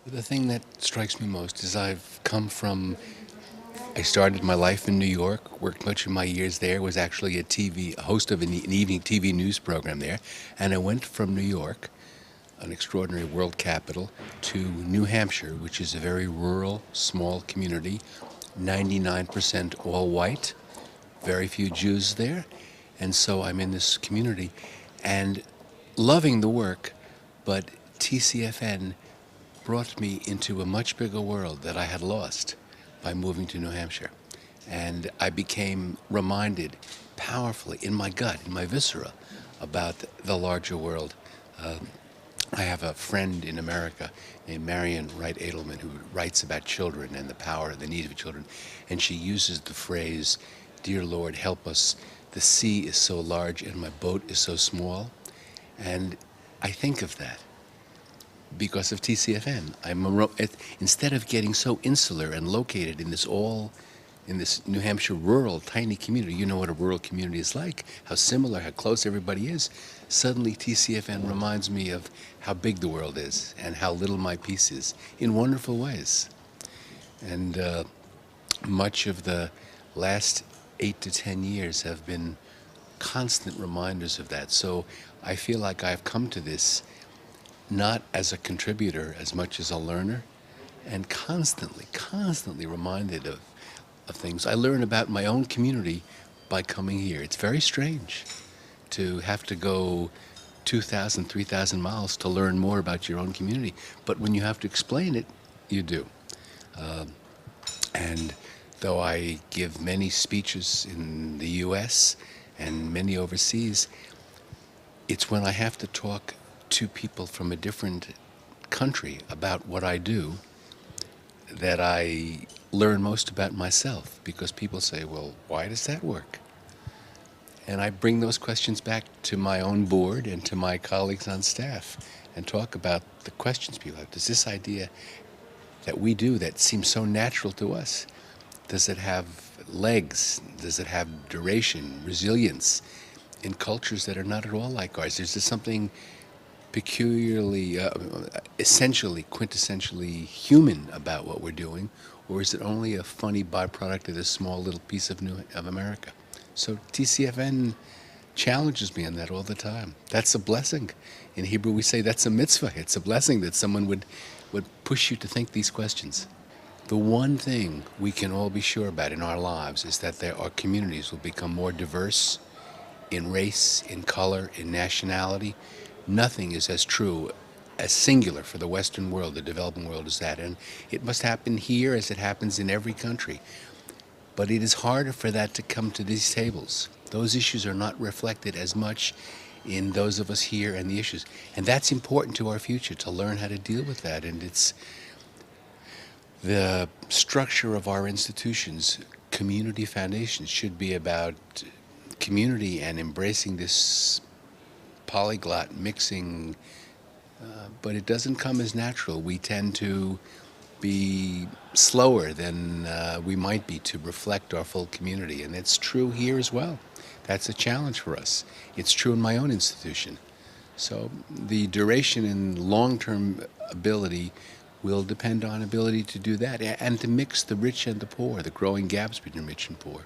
The thing that strikes me most is I started my life in New York, worked much of my years there, was actually a host of an evening TV news program there, and I went from New York, an extraordinary world capital, to New Hampshire, which is a very rural, small community, 99% all white, very few Jews there, and so I'm in this community and loving the work, but TCFN brought me into a much bigger world that I had lost by moving to New Hampshire. And I became reminded powerfully in my gut, in my viscera, about the larger world. Uh, I have a friend in America named Marion Wright Edelman who writes about children and the power, the need of children. And she uses the phrase, "Dear Lord, help us. The sea is so large and my boat is so small." And I think of that because of TCFN. Instead of getting so insular and located in this New Hampshire rural tiny community, you know what a rural community is like, how similar, how close everybody is. Suddenly TCFN reminds me of how big the world is and how little my piece is in wonderful ways. And much of the last 8 to 10 years have been constant reminders of that. So I feel like I've come to this not as a contributor as much as a learner, and constantly reminded of things. I learn about my own community by coming here. It's very strange to have to go 2,000, 3,000 miles to learn more about your own community. But when you have to explain it, you do. And though I give many speeches in the U.S. and many overseas, it's when I have to talk to people from a different country about what I do that I learn most about myself, because people say, well, why does that work? And I bring those questions back to my own board and to my colleagues on staff and talk about the questions people have. Does this idea that we do that seems so natural to us, does it have legs? Does it have duration, resilience in cultures that are not at all like ours? Is there something peculiarly, essentially, quintessentially human about what we're doing, or is it only a funny byproduct of this small little piece of America? So TCFN challenges me on that all the time. That's a blessing. In Hebrew, we say that's a mitzvah. It's a blessing that someone would push you to think these questions. The one thing we can all be sure about in our lives is that our communities will become more diverse in race, in color, in nationality. Nothing is as true, as singular for the Western world, the developing world, as that. And it must happen here as it happens in every country. But it is harder for that to come to these tables. Those issues are not reflected as much in those of us here and the issues. And that's important to our future, to learn how to deal with that. And it's the structure of our institutions. Community foundations should be about community and embracing this polyglot mixing, but it doesn't come as natural. We tend to be slower than we might be to reflect our full community, and it's true here as well. That's a challenge for us. It's true in my own institution. So the duration and long-term ability will depend on ability to do that and to mix the rich and the poor, the growing gaps between rich and poor.